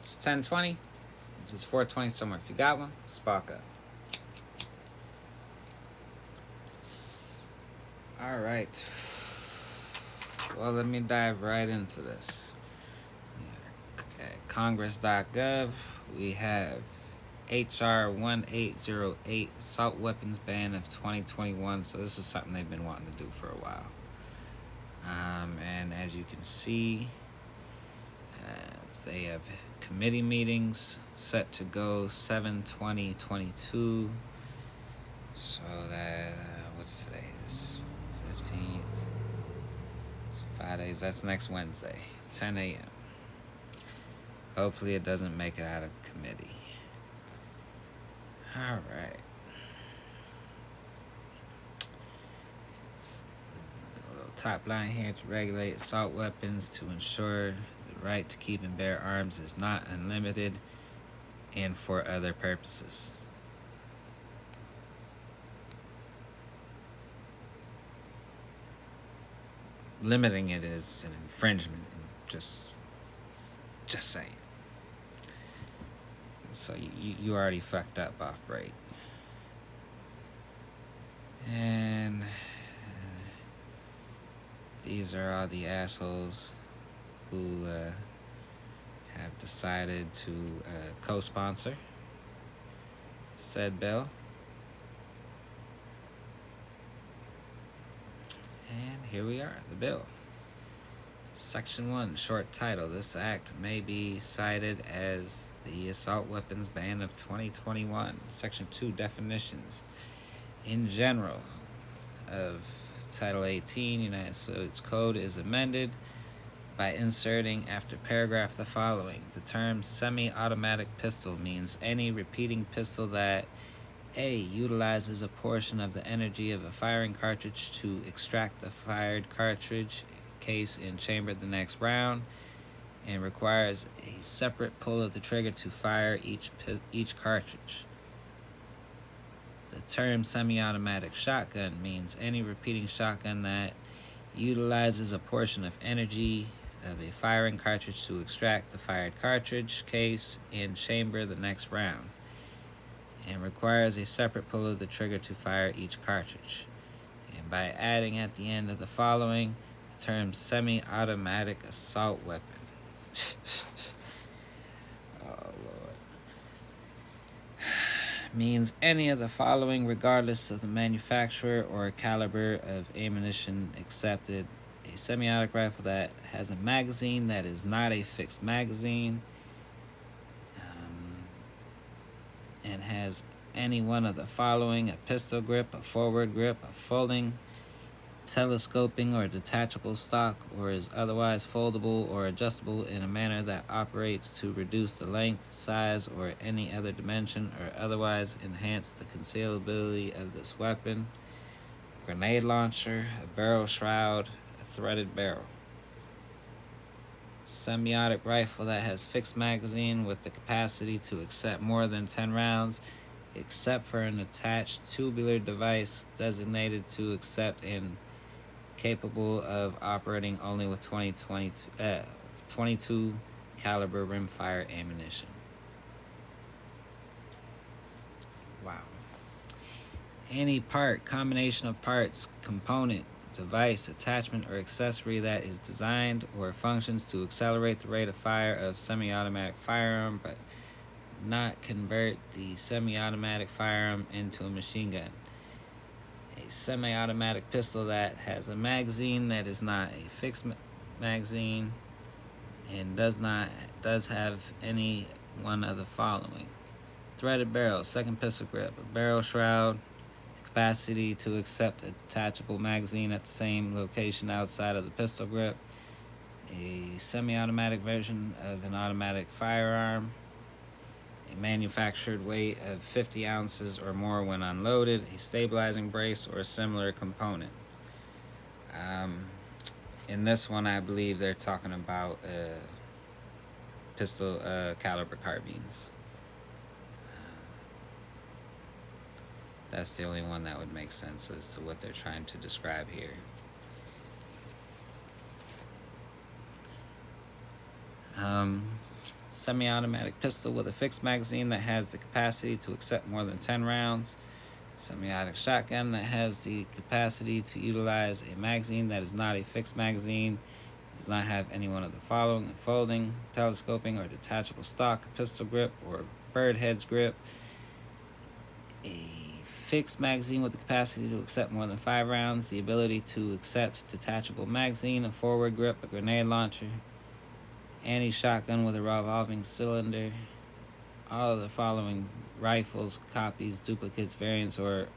It's 10:20. It's just 4:20 somewhere. If you got one, spark up. All right. Well, let me dive right into this. At Congress.gov, we have HR 1808 Assault Weapons Ban of 2021. So this is something they've been wanting to do for a while. And as you can see, they have committee meetings set to go 7/20/22. So that what's today? This 15th. So 5 days. That's next Wednesday, 10 a.m. Hopefully it doesn't make it out of committee. All right. A little top line here: to regulate assault weapons to ensure the right to keep and bear arms is not unlimited and for other purposes. Limiting it is an infringement. Just saying. So you already fucked up off break. And these are all the assholes who have decided to co-sponsor said bill. And here we are, the bill. Section 1, short title. This act may be cited as the Assault Weapons Ban of 2021. Section 2, definitions. In general of Title 18, United States Code is amended by inserting after paragraph the following. The term semi-automatic pistol means any repeating pistol that A. utilizes a portion of the energy of a firing cartridge to extract the fired cartridge case and chamber the next round, and requires a separate pull of the trigger to fire each cartridge. The term semi-automatic shotgun means any repeating shotgun that utilizes a portion of energy of a firing cartridge to extract the fired cartridge case and chamber the next round, and requires a separate pull of the trigger to fire each cartridge. And by adding at the end of the following, the term semi-automatic assault weapon. Oh, Lord. Means any of the following regardless of the manufacturer or caliber of ammunition accepted. A semi-automatic rifle that has a magazine that is not a fixed magazine, and has any one of the following: a pistol grip, a forward grip, a folding, telescoping, or detachable stock, or is otherwise foldable or adjustable in a manner that operates to reduce the length, size, or any other dimension, or otherwise enhance the concealability of this weapon. Grenade launcher, a barrel shroud, a threaded barrel. Semi-automatic rifle that has fixed magazine with the capacity to accept more than 10 rounds, except for an attached tubular device designated to accept and capable of operating only with 22 caliber rimfire ammunition. Wow. Any part, combination of parts, component, device, attachment, or accessory that is designed or functions to accelerate the rate of fire of semi-automatic firearm but not convert the semi-automatic firearm into a machine gun. A semi-automatic pistol that has a magazine that is not a fixed magazine and does have any one of the following: threaded barrel, second pistol grip, a barrel shroud, capacity to accept a detachable magazine at the same location outside of the pistol grip, a semi-automatic version of an automatic firearm, a manufactured weight of 50 ounces or more when unloaded, a stabilizing brace or a similar component. In this one, I believe they're talking about pistol caliber carbines. That's the only one that would make sense as to what they're trying to describe here. Semi-automatic pistol with a fixed magazine that has the capacity to accept more than 10 rounds. Semi-automatic shotgun that has the capacity to utilize a magazine that is not a fixed magazine. Does not have any one of the following: folding, telescoping, or detachable stock, pistol grip, or bird heads grip. A fixed magazine with the capacity to accept more than 5 rounds, the ability to accept detachable magazine, a forward grip, a grenade launcher, anti-shotgun with a revolving cylinder. All of the following rifles, copies, duplicates, variants, or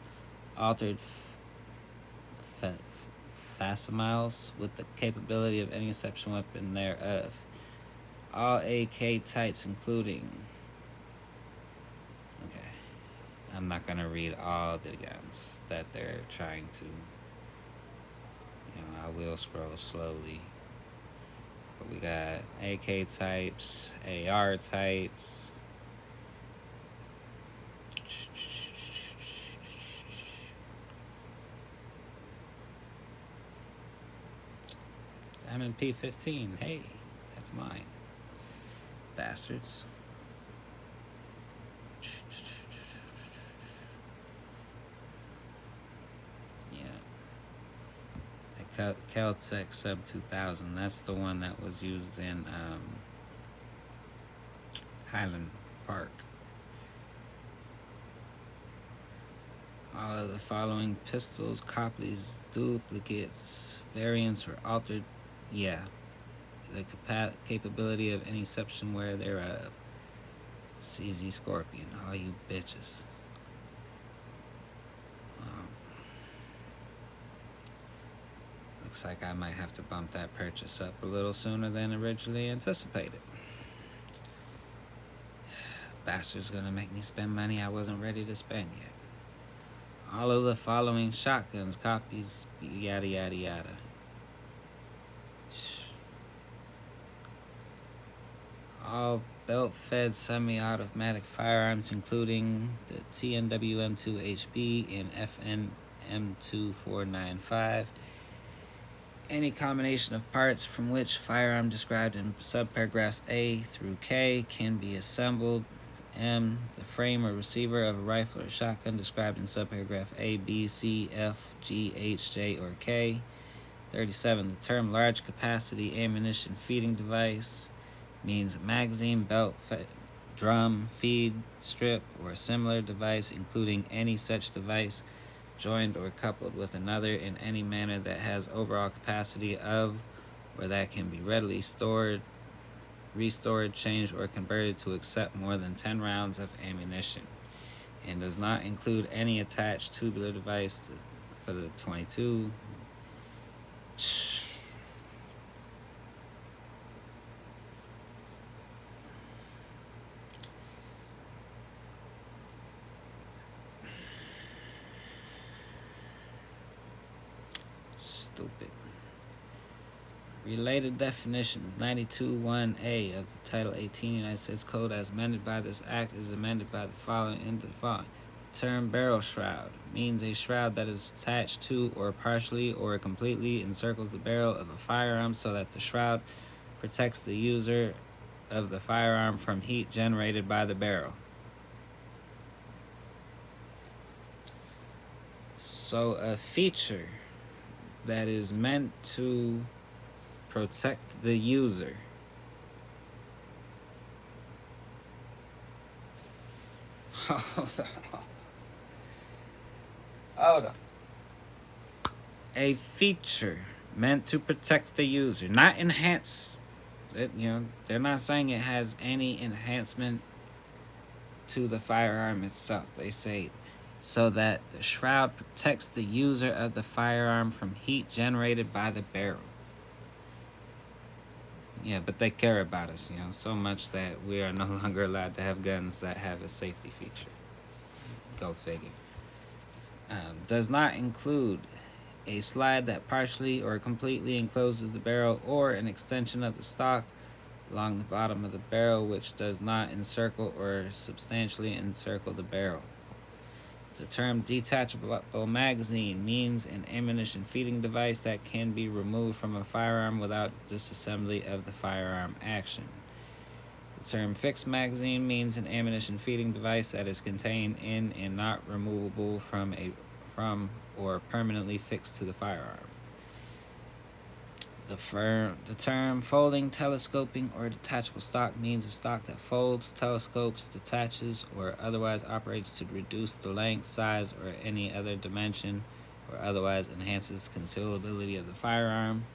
altered facsimiles with the capability of any exception weapon thereof. All AK types, including... Okay, I'm not going to read all the guns that they're trying to... I will scroll slowly. But we got AK types, AR types... I'm in P15. Hey, that's mine. Bastards. Yeah. The Caltech Sub 2000. That's the one that was used in Highland Park. All of the following pistols, copies, duplicates, variants, or altered... Yeah. The capability of any exception where thereof. CZ Scorpion, all you bitches. Looks like I might have to bump that purchase up a little sooner than originally anticipated. Bastard's gonna make me spend money I wasn't ready to spend yet. All of the following shotguns, copies, yada yada yada. All belt-fed semi-automatic firearms, including the TNW M2HB and FN M2495. Any combination of parts from which firearm described in subparagraphs A through K can be assembled. M, the frame or receiver of a rifle or shotgun described in subparagraph A, B, C, F, G, H, J, or K. 37. The term large capacity ammunition feeding device means a magazine, belt, drum, feed, strip, or a similar device, including any such device joined or coupled with another in any manner that has overall capacity of, or that can be readily stored, restored, changed, or converted to accept more than 10 rounds of ammunition, and does not include any attached tubular device for the 22. Stupid. Related definitions. 92(1)(a) of the Title 18 United States Code as amended by this Act is amended by the following into the following. The term barrel shroud means a shroud that is attached to or partially or completely encircles the barrel of a firearm so that the shroud protects the user of the firearm from heat generated by the barrel. So a feature that is meant to protect the user. Hold on. A feature meant to protect the user, not enhance. They're not saying it has any enhancement to the firearm itself. They say so that the shroud protects the user of the firearm from heat generated by the barrel. Yeah, but they care about us, so much that we are no longer allowed to have guns that have a safety feature. Go figure. Does not include a slide that partially or completely encloses the barrel or an extension of the stock along the bottom of the barrel which does not encircle or substantially encircle the barrel. The term detachable magazine means an ammunition feeding device that can be removed from a firearm without disassembly of the firearm action. The term fixed magazine means an ammunition feeding device that is contained in and not removable from or permanently fixed to the firearm. The term folding, telescoping, or detachable stock means a stock that folds, telescopes, detaches, or otherwise operates to reduce the length, size, or any other dimension, or otherwise enhances concealability of the firearm.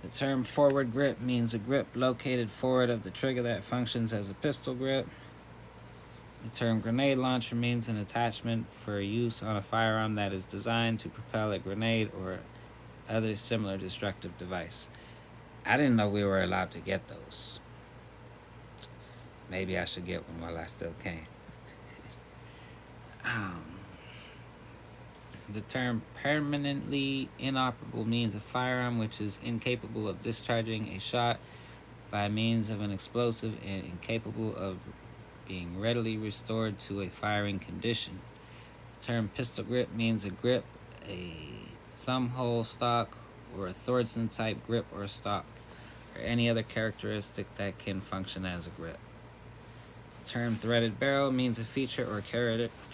The term forward grip means a grip located forward of the trigger that functions as a pistol grip. The term grenade launcher means an attachment for use on a firearm that is designed to propel a grenade or other similar destructive device. I didn't know we were allowed to get those. Maybe I should get one while I still can. The term permanently inoperable means a firearm which is incapable of discharging a shot by means of an explosive and incapable of being readily restored to a firing condition. The term pistol grip means a grip, a thumb hole stock, or a Thorson type grip or stock, or any other characteristic that can function as a grip. The term threaded barrel means a feature or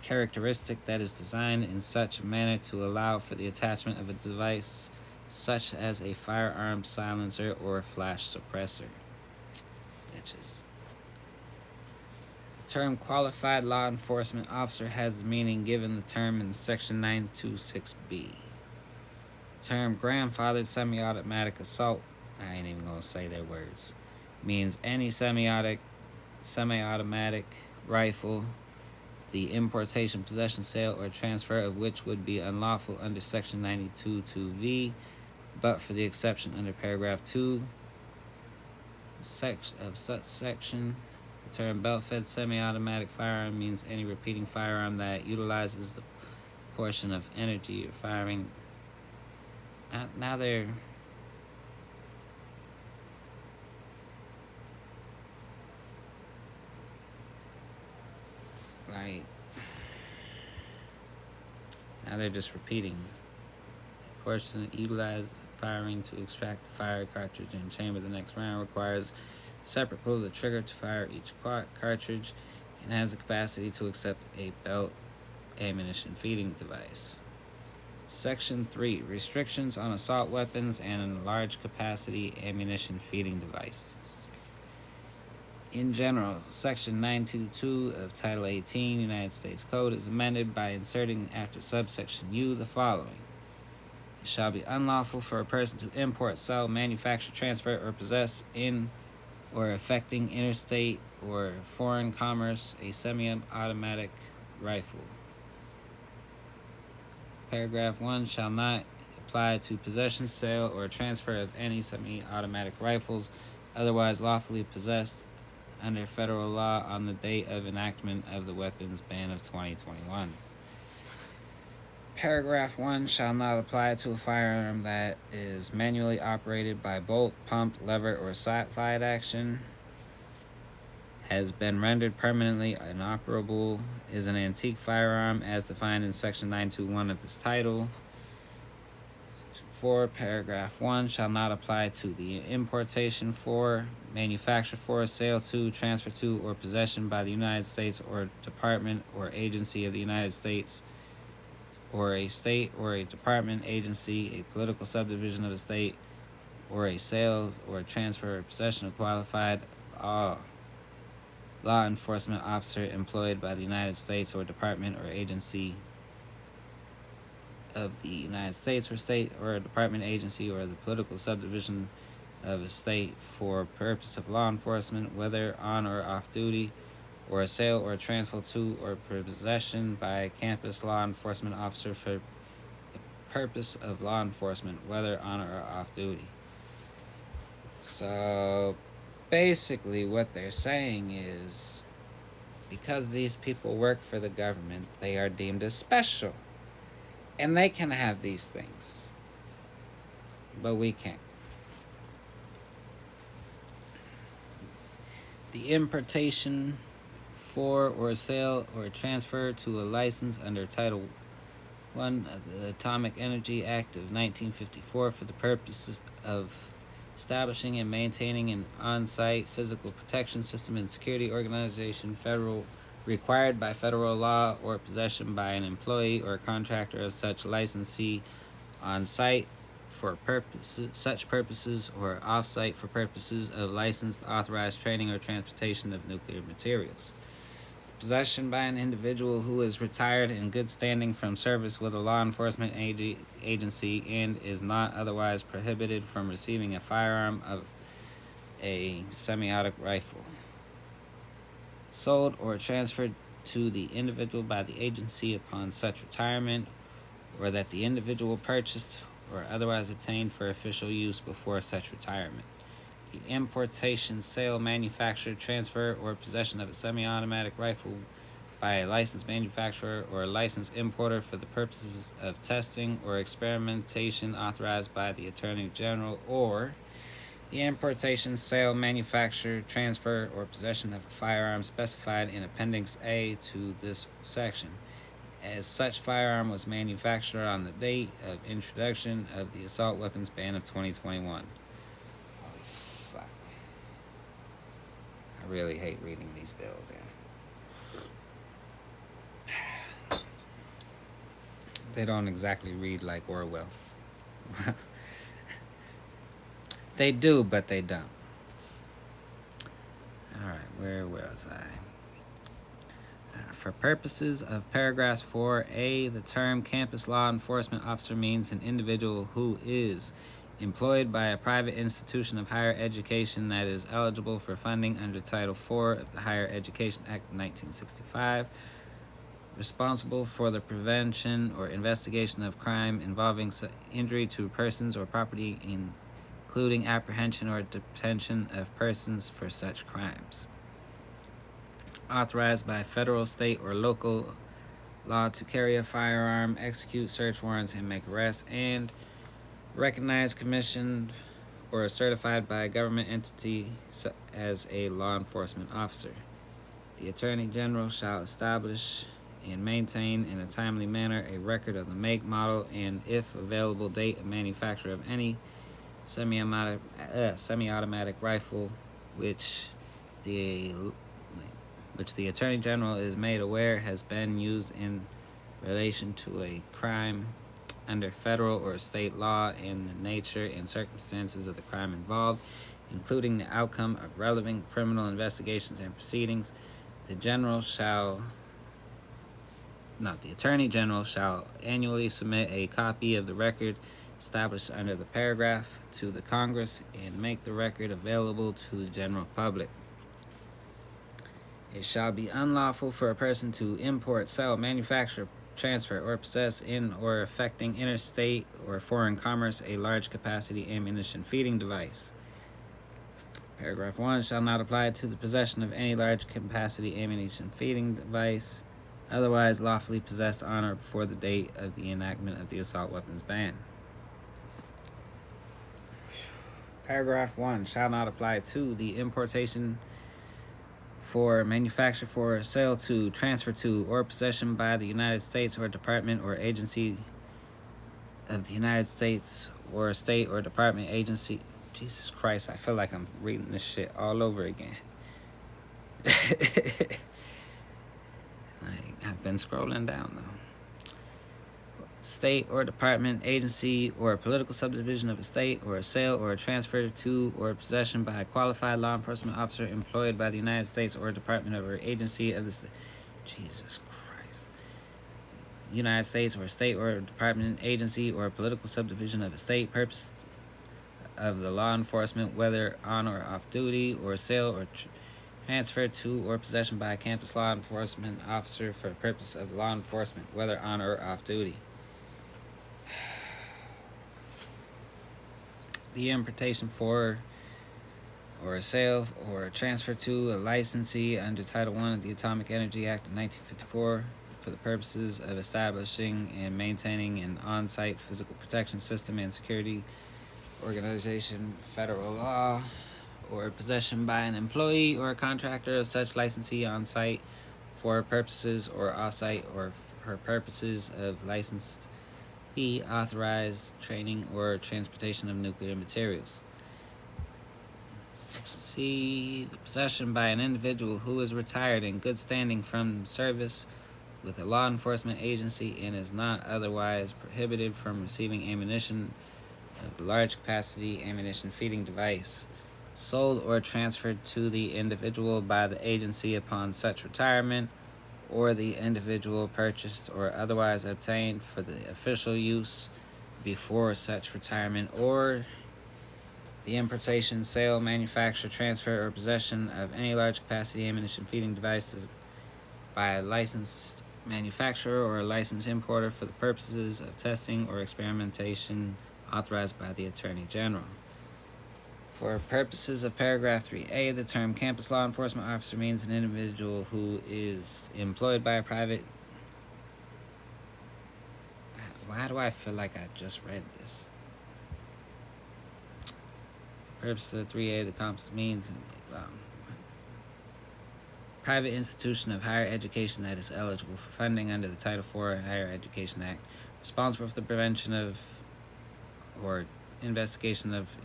characteristic that is designed in such a manner to allow for the attachment of a device such as a firearm silencer or flash suppressor. Bitches. The term qualified law enforcement officer has the meaning given the term in section 926B. The term grandfathered semi-automatic assault, I ain't even gonna say their words, means any semi-automatic rifle, the importation, possession, sale, or transfer of which would be unlawful under section 92(2)V, but for the exception under paragraph 2 of such section. The term belt-fed semi-automatic firearm means any repeating firearm that utilizes the portion of energy firing. Now they're like, now they're just repeating. A portion utilized firing to extract the fire cartridge and chamber the next round requires separate pull of the trigger to fire each cartridge and has the capacity to accept a belt ammunition feeding device. Section 3. Restrictions on assault weapons and large capacity ammunition feeding devices. In general, Section 922 of Title 18 United States Code is amended by inserting after subsection U the following. It shall be unlawful for a person to import, sell, manufacture, transfer, or possess in or affecting interstate or foreign commerce a semi-automatic rifle. Paragraph 1 shall not apply to possession, sale, or transfer of any semi-automatic rifles otherwise lawfully possessed under federal law on the date of enactment of the weapons ban of 2021. Paragraph 1 shall not apply to a firearm that is manually operated by bolt, pump, lever, or slide action, has been rendered permanently inoperable, is an antique firearm as defined in Section 921 of this title. Section 4, Paragraph 1 shall not apply to the importation for, manufacture for, sale to, transfer to, or possession by the United States or Department or agency of the United States or a state or a department, agency, a political subdivision of a state, or a sale or transfer or possession of qualified law enforcement officer employed by the United States or department or agency of the United States or state or a department, agency, or the political subdivision of a state for purpose of law enforcement, whether on or off duty, or a sale or transfer to or possession by a campus law enforcement officer for the purpose of law enforcement, whether on or off duty. So basically what they're saying is, because these people work for the government, they are deemed as special. And they can have these things. But we can't. The importation for or sale or transfer to a license under Title I of the Atomic Energy Act of 1954 for the purposes of establishing and maintaining an on-site physical protection system and security organization required by federal law, or possession by an employee or contractor of such licensee on site for such purposes, or off site for purposes of licensed authorized training or transportation of nuclear materials. Possession by an individual who is retired in good standing from service with a law enforcement agency and is not otherwise prohibited from receiving a firearm of a semi-automatic rifle. Sold or transferred to the individual by the agency upon such retirement, or that the individual purchased or otherwise obtained for official use before such retirement. The importation, sale, manufacture, transfer, or possession of a semi-automatic rifle by a licensed manufacturer or a licensed importer for the purposes of testing or experimentation authorized by the Attorney General, or the importation, sale, manufacture, transfer, or possession of a firearm specified in Appendix A to this section, as such firearm was manufactured on the date of introduction of the assault weapons ban of 2021. Holy fuck. I really hate reading these bills, yeah. They don't exactly read like Orwell. They do, but they don't. Alright, where was I? For purposes of paragraphs 4A, the term campus law enforcement officer means an individual who is employed by a private institution of higher education that is eligible for funding under Title IV of the Higher Education Act of 1965, responsible for the prevention or investigation of crime involving injury to persons or property, including apprehension or detention of persons for such crimes. Authorized by federal, state, or local law to carry a firearm, execute search warrants, and make arrests, and recognized, commissioned, or certified by a government entity as a law enforcement officer. The Attorney General shall establish and maintain in a timely manner a record of the make, model, and, if available, date of manufacture of any semi-automatic rifle which the Attorney General is made aware has been used in relation to a crime under federal or state law, and the nature and circumstances of the crime involved, including the outcome of relevant criminal investigations and proceedings. The Attorney General shall annually submit a copy of the record established under the paragraph to the Congress and make the record available to the general public. It shall be unlawful for a person to import, sell, manufacture, transfer, or possess in or affecting interstate or foreign commerce a large capacity ammunition feeding device. Paragraph 1 shall not apply to the possession of any large capacity ammunition feeding device otherwise lawfully possessed on or before the date of the enactment of the assault weapons ban. Paragraph 1 shall not apply to the importation, for, manufacture for, sale to, transfer to, or possession by the United States or department or agency of the United States or state or department agency. Jesus Christ, I feel like I'm reading this shit all over again. I've been scrolling down though. State or department, agency, or a political subdivision of a state, or a sale or a transfer to or possession by a qualified law enforcement officer employed by the United States or department or agency of the state. Jesus Christ. United States or a state or department, agency, or a political subdivision of a state, purpose of the law enforcement, whether on or off duty, or sale or transfer to or possession by a campus law enforcement officer for the purpose of law enforcement, whether on or off duty. The importation for, or a sale or a transfer to a licensee under Title I of the Atomic Energy Act of 1954 for the purposes of establishing and maintaining an on-site physical protection system and security organization, federal law, or possession by an employee or a contractor of such licensee on site for purposes or off-site or for purposes of licensed authorized training or transportation of nuclear materials. Section C, the possession by an individual who is retired in good standing from service with a law enforcement agency and is not otherwise prohibited from receiving ammunition of the large capacity ammunition feeding device sold or transferred to the individual by the agency upon such retirement, or the individual purchased or otherwise obtained for the official use before such retirement, or the importation, sale, manufacture, transfer, or possession of any large capacity ammunition feeding devices by a licensed manufacturer or a licensed importer for the purposes of testing or experimentation authorized by the Attorney General. For purposes of paragraph 3A, the term campus law enforcement officer means an individual who is employed by a private. Why do I feel like I just read this? For purposes of 3A, the campus means private institution of higher education that is eligible for funding under the Title IV Higher Education Act, responsible for the prevention of or investigation of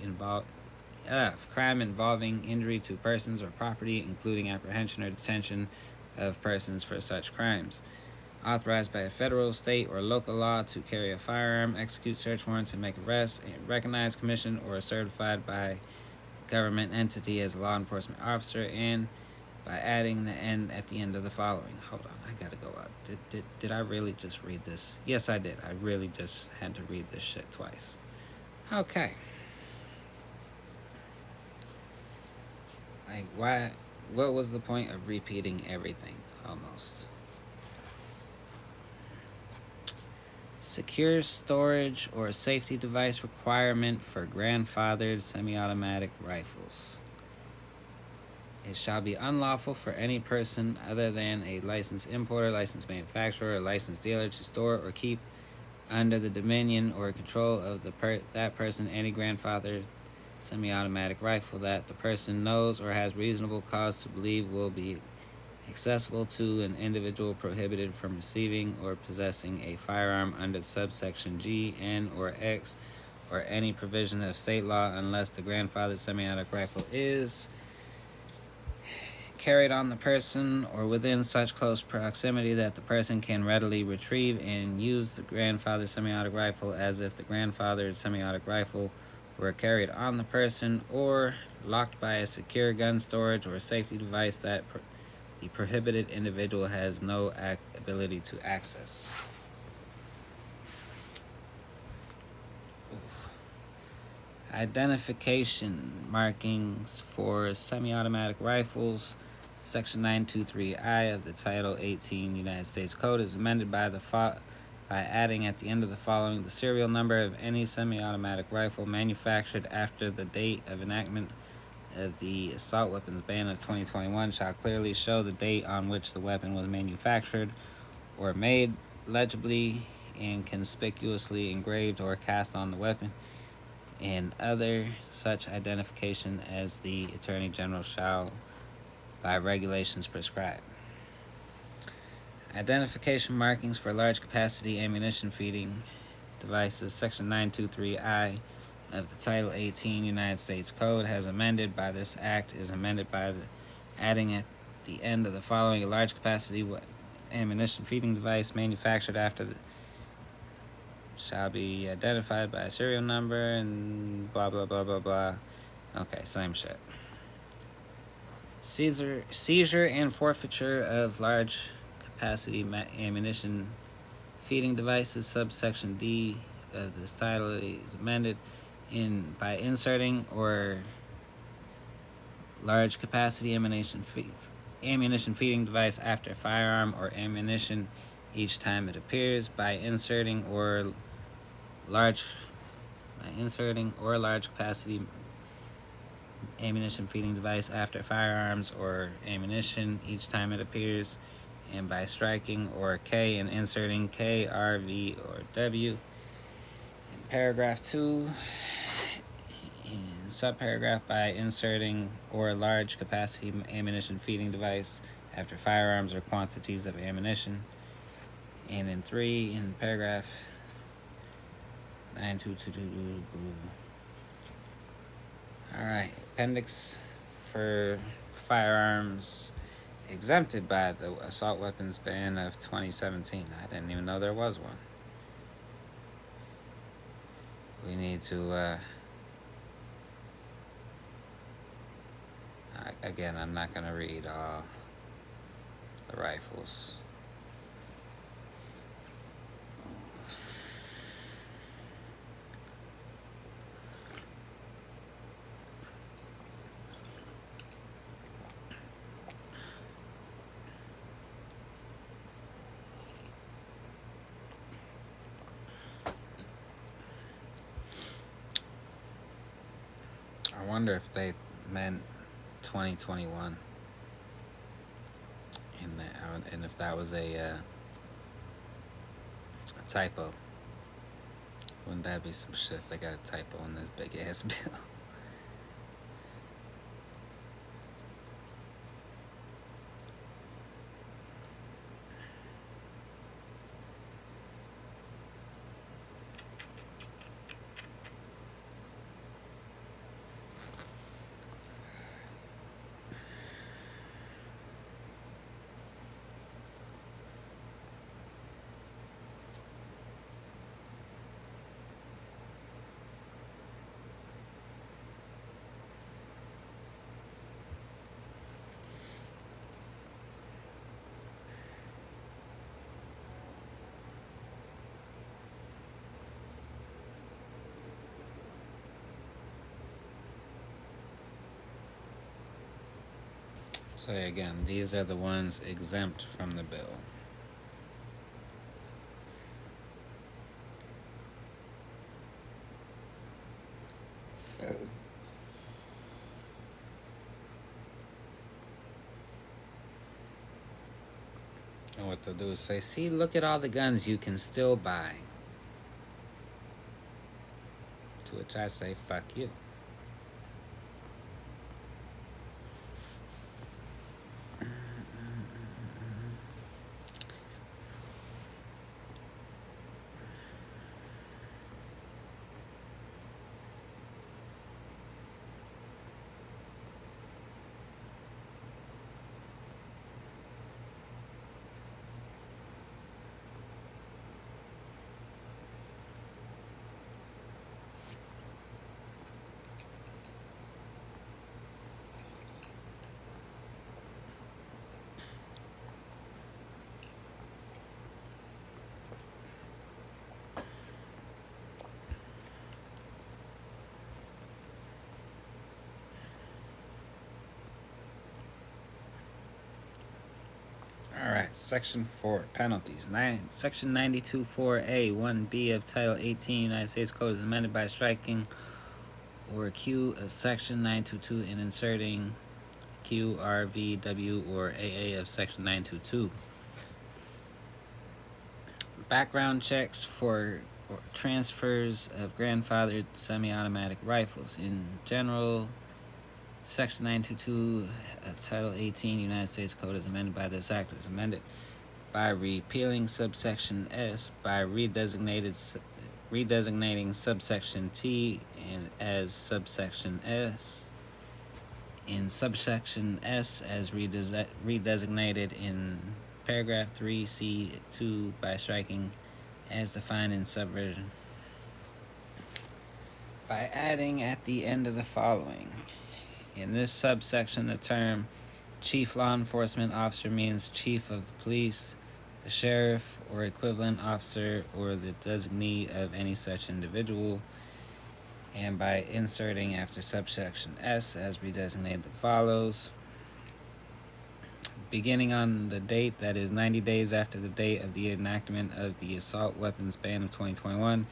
crime involving injury to persons or property, including apprehension or detention of persons for such crimes. Authorized by a federal, state, or local law to carry a firearm, execute search warrants, and make arrests, and recognized, commissioned, or certified by a government entity as a law enforcement officer, and by adding the "and" at the end of the following. Hold on, I gotta go up. Did I really just read this? Yes, I did. I really just had to read this shit twice. Okay. Like, why? What was the point of repeating everything, almost? Secure storage or safety device requirement for grandfathered semi-automatic rifles. It shall be unlawful for any person other than a licensed importer, licensed manufacturer, or licensed dealer to store or keep under the dominion or control of that person any grandfathered semi-automatic rifle that the person knows or has reasonable cause to believe will be accessible to an individual prohibited from receiving or possessing a firearm under subsection G, N, or X, or any provision of state law unless the grandfathered semi-automatic rifle is carried on the person or within such close proximity that the person can readily retrieve and use the grandfathered semi-automatic rifle as if the grandfathered semi-automatic rifle were carried on the person, or locked by a secure gun storage or safety device that the prohibited individual has no ability to access. Identification markings for semi-automatic rifles. Section 923I of the Title 18 United States Code is amended by adding at the end of the following: the serial number of any semi-automatic rifle manufactured after the date of enactment of the assault weapons ban of 2021 shall clearly show the date on which the weapon was manufactured or made, legibly and conspicuously engraved or cast on the weapon, and other such identification as the Attorney General shall by regulations prescribe. Identification markings for large capacity ammunition feeding devices. Section 923I of the Title 18 United States Code has amended by this act is amended by adding at the end of the following: a large capacity ammunition feeding device manufactured after the shall be identified by a serial number and blah blah blah blah blah. Okay, same shit. Seizure and forfeiture of large capacity ammunition feeding devices. Subsection D of this title is amended by inserting "or large capacity ammunition feeding device" after firearm or ammunition each time it appears, by inserting or large capacity ammunition feeding device after firearms or ammunition each time it appears, and by striking or K and inserting K, R, V, or W. In paragraph 2, in subparagraph, by inserting "or large capacity ammunition feeding device" after firearms or quantities of ammunition. And in 3, in paragraph 92222. Alright, appendix for firearms exempted by the assault weapons ban of 2017. I didn't even know there was one. We need to, again, I'm not going to read all the rifles. I wonder if they meant 2021, and if that was a typo. Wouldn't that be some shit if they got a typo in this big ass bill? So again, these are the ones exempt from the bill. And what they'll do is say, see, look at all the guns you can still buy. To which I say, fuck you. Alright, Section 4, penalties. Section 92.4a, 1b of Title 18 United States Code is amended by striking or Q of Section 922 and inserting Q, R, V, W, or AA of Section 922. Background checks for transfers of grandfathered semi-automatic rifles. In general, Section 922 of Title 18 United States Code is amended by this act. Is amended by repealing subsection S, by redesignating subsection T and as subsection S. In subsection S, as redesignated in paragraph 3C2 by striking as defined in subversion. By adding at the end of the following. In this subsection, the term chief law enforcement officer means chief of the police, the sheriff, or equivalent officer, or the designee of any such individual. And by inserting after subsection S, as redesignated, the follows. Beginning on the date that is 90 days after the date of the enactment of the assault weapons ban of 2021,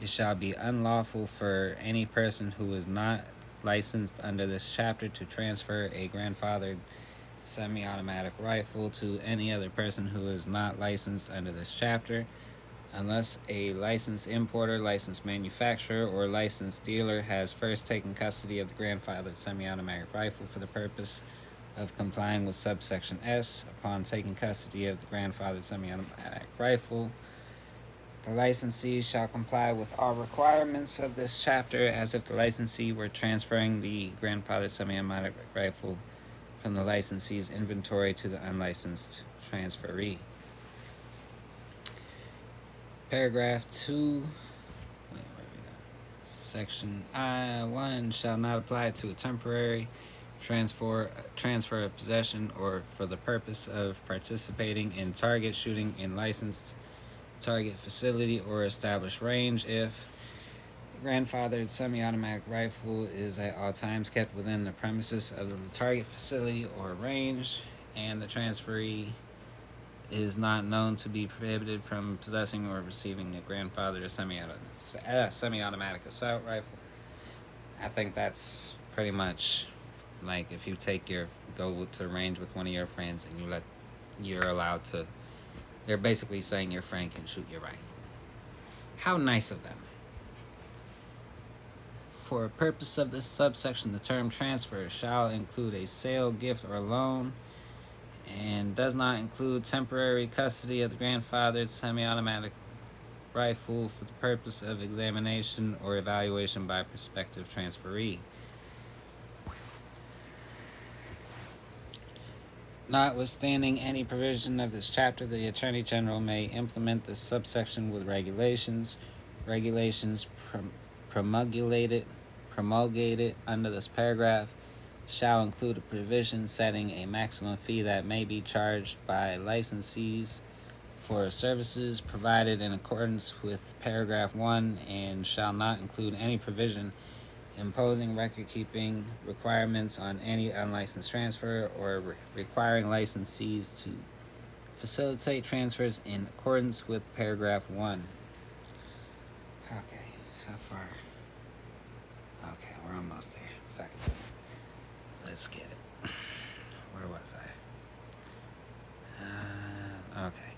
it shall be unlawful for any person who is not licensed under this chapter to transfer a grandfathered semi-automatic rifle to any other person who is not licensed under this chapter, unless a licensed importer, licensed manufacturer, or licensed dealer has first taken custody of the grandfathered semi-automatic rifle for the purpose of complying with subsection S. Upon taking custody of the grandfathered semi-automatic rifle, The licensee shall comply with all requirements of this chapter as if the licensee were transferring the grandfathered semi-automatic rifle from the licensee's inventory to the unlicensed transferee. Paragraph 2, Section I-1 shall not apply to a temporary transfer of possession or for the purpose of participating in target shooting in licensed target facility or established range if the grandfathered semi-automatic rifle is at all times kept within the premises of the target facility or range and the transferee is not known to be prohibited from possessing or receiving a grandfathered semi-automatic assault rifle. I think that's pretty much like if you go to the range with one of your friends and you're allowed to. They're basically saying your friend can shoot your rifle. How nice of them. For a purpose of this subsection, the term transfer shall include a sale, gift, or loan, and does not include temporary custody of the grandfathered semi-automatic rifle for the purpose of examination or evaluation by a prospective transferee. Notwithstanding any provision of this chapter, the Attorney General may implement this subsection with regulations. Regulations promulgated under this paragraph shall include a provision setting a maximum fee that may be charged by licensees for services provided in accordance with paragraph 1 and shall not include any provision imposing record-keeping requirements on any unlicensed transfer or requiring licensees to facilitate transfers in accordance with paragraph 1. Okay, how far? Okay, we're almost there. Fuck it. Let's get it. Where was I? Okay.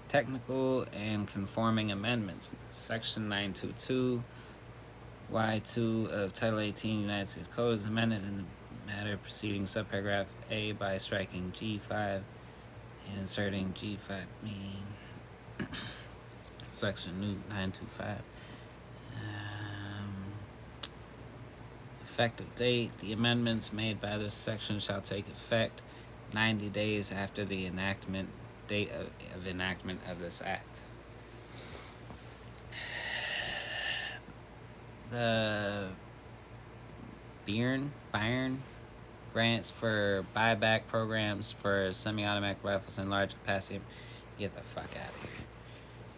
Technical and conforming amendments. Section 922 Y2 of Title 18 United States Code is amended in the matter preceding subparagraph A by striking G5 and inserting G5 meaning Section 925. Effective date. The amendments made by this section shall take effect 90 days after the date of enactment of this act. The Bayern grants for buyback programs for semi-automatic rifles and large capacity. Get the fuck out of here.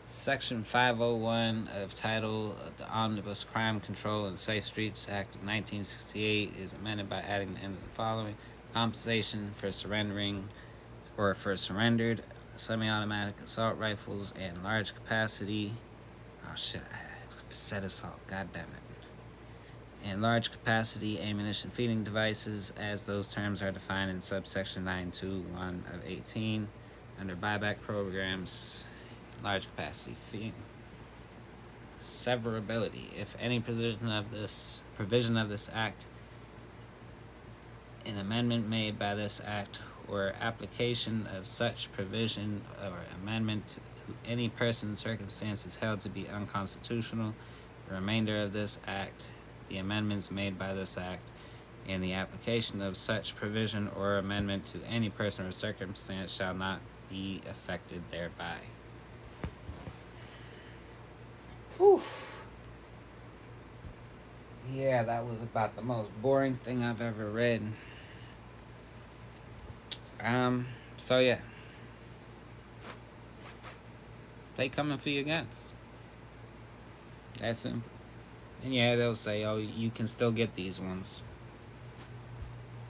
Section 501 of Title of the Omnibus Crime Control and Safe Streets Act of 1968 is amended by adding the end of the following: compensation for surrendered semi-automatic assault rifles and large capacity. Oh shit! I said assault. God damn it. And large capacity ammunition feeding devices, as those terms are defined in subsection 921 of 18 under buyback programs. Large capacity feeding. Severability. If any provision of this act, an amendment made by this act, or application of such provision or amendment to any person circumstances held to be unconstitutional, the remainder of this act, the amendments made by this act, and the application of such provision or amendment to any person or circumstance shall not be affected thereby. Whew. Yeah, that was about the most boring thing I've ever read. So yeah. They coming for your guns. That's simple. And yeah, they'll say, oh, you can still get these ones.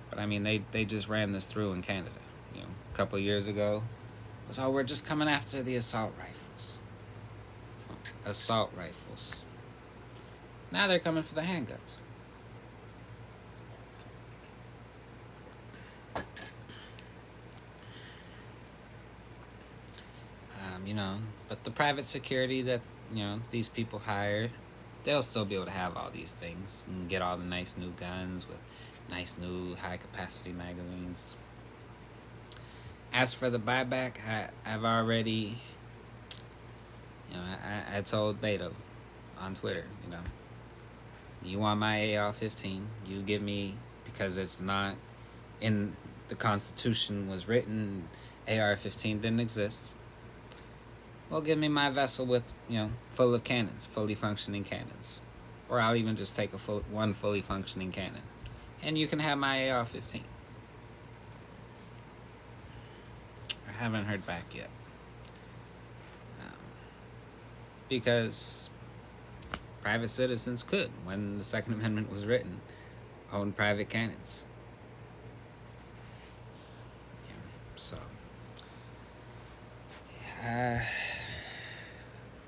But I mean, they just ran this through in Canada, a couple years ago. So we're just coming after the assault rifles. Now they're coming for the handguns. But the private security that, these people hired, they'll still be able to have all these things and get all the nice new guns with nice new high capacity magazines. As for the buyback, I've already I told Beto on Twitter, you want my AR-15, you give me, because it's not in the Constitution was written, AR-15 didn't exist. Well, give me my vessel with, full of cannons, fully functioning cannons. Or I'll even just take one fully functioning cannon. And you can have my AR-15. I haven't heard back yet. Because private citizens could, when the Second Amendment was written, own private cannons. So,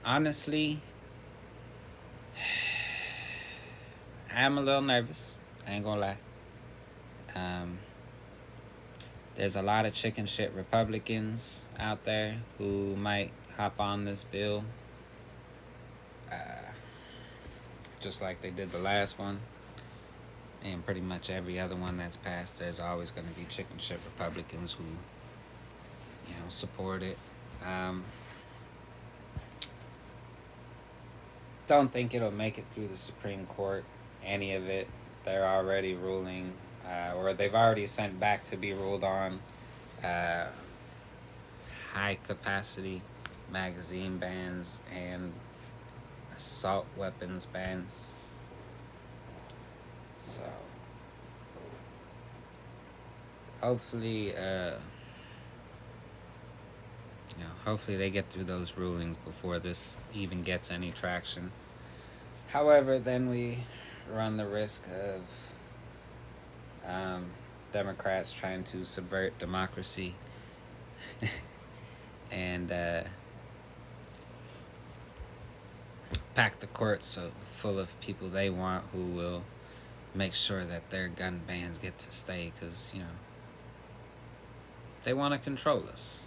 honestly, I'm a little nervous. I ain't gonna lie. There's a lot of chicken shit Republicans out there who might hop on this bill, just like they did the last one, and pretty much every other one that's passed. There's always going to be chicken shit Republicans who, support it. Don't think it'll make it through the Supreme Court, any of it. They're already ruling, or they've already sent back to be ruled on, high capacity magazine bans and assault weapons bans. So hopefully, hopefully they get through those rulings before this even gets any traction. However, then we run the risk of Democrats trying to subvert democracy and pack the court so full of people they want who will make sure that their gun bans get to stay, because they want to control us.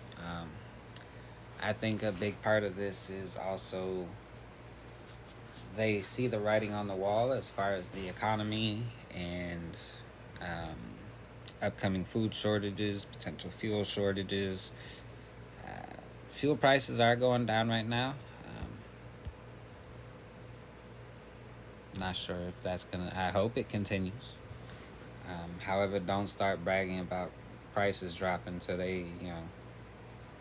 I think a big part of this is also they see the writing on the wall as far as the economy and upcoming food shortages, potential fuel shortages. Fuel prices are going down right now. Not sure if that's gonna. I hope it continues. However, don't start bragging about prices dropping until they,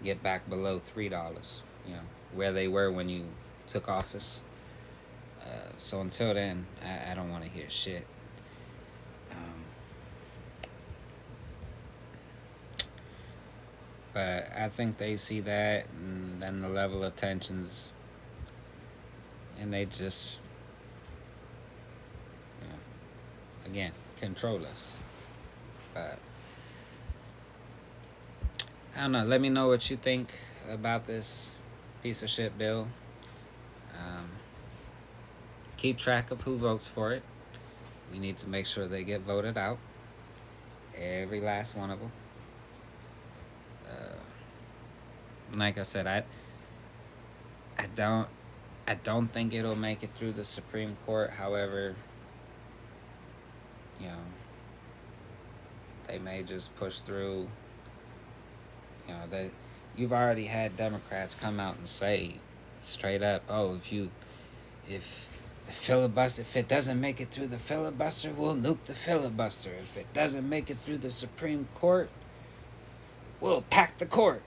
get back below $3. Where they were when you took office. So until then, I don't want to hear shit. But I think they see that, and then the level of tensions, and they just, again, control us. But I don't know. Let me know what you think about this piece of shit bill. Keep track of who votes for it. We need to make sure they get voted out. Every last one of them. Like I said, I don't think it'll make it through the Supreme Court. However, they may just push through. That you've already had Democrats come out and say straight up, oh, if the filibuster, if it doesn't make it through the filibuster, we'll nuke the filibuster. If it doesn't make it through the Supreme Court, we'll pack the court.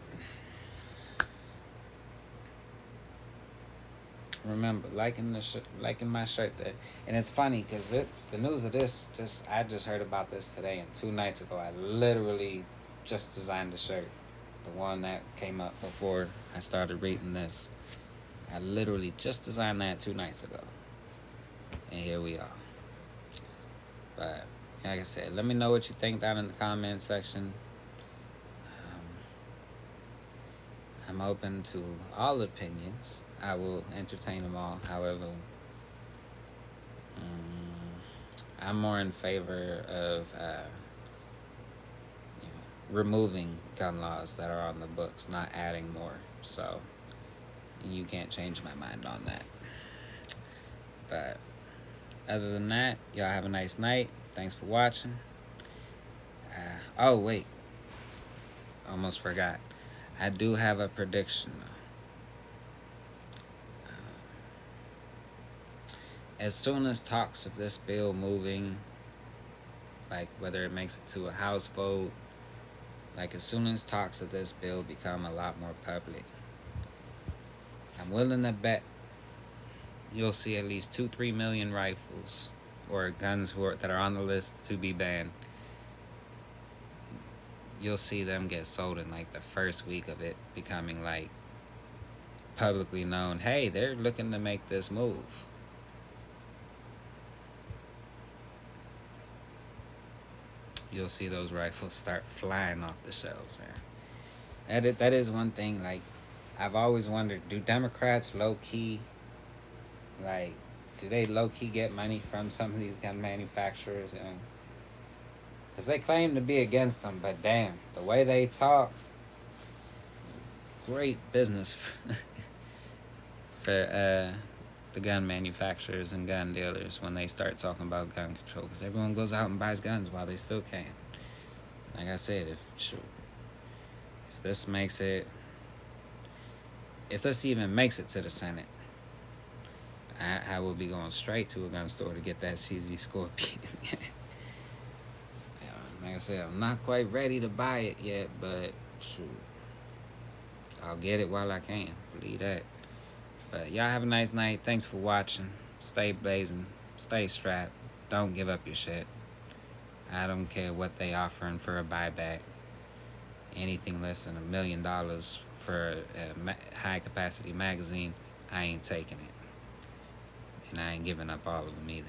Remember, liking my shirt there. And it's funny because the news of this, I just heard about this today, and 2 nights ago I literally just designed the shirt. The one that came up before I started reading this. I literally just designed that 2 nights ago. And here we are. But, like I said, let me know what you think down in the comment section. I'm open to all opinions. I will entertain them all. However, I'm more in favor of removing gun laws that are on the books, not adding more. So you can't change my mind on that. But other than that, y'all have a nice night. Thanks for watching. Oh wait, almost forgot. I do have a prediction. as soon as talks of this bill moving, like whether it makes it to a House vote, like as soon as talks of this bill become a lot more public, I'm willing to bet you'll see at least 2-3 million rifles or guns that are on the list to be banned. You'll see them get sold in like the first week of it becoming like publicly known. Hey, they're looking to make this move. You'll see those rifles start flying off the shelves, man. That is one thing. Like, I've always wondered: do Democrats low key, like, do they low key get money from some of these gun manufacturers? And because they claim to be against them, but damn, the way they talk is great business for the gun manufacturers and gun dealers when they start talking about gun control, because everyone goes out and buys guns while they still can. Like I said, if this makes it, if this even makes it to the Senate, I will be going straight to a gun store to get that CZ Scorpion. Like I said, I'm not quite ready to buy it yet, but shoot, I'll get it while I can. Believe that. But y'all have a nice night. Thanks for watching. Stay blazing. Stay strapped. Don't give up your shit. I don't care what they offering for a buyback. Anything less than $1 million for a high capacity magazine, I ain't taking it. And I ain't giving up all of them either.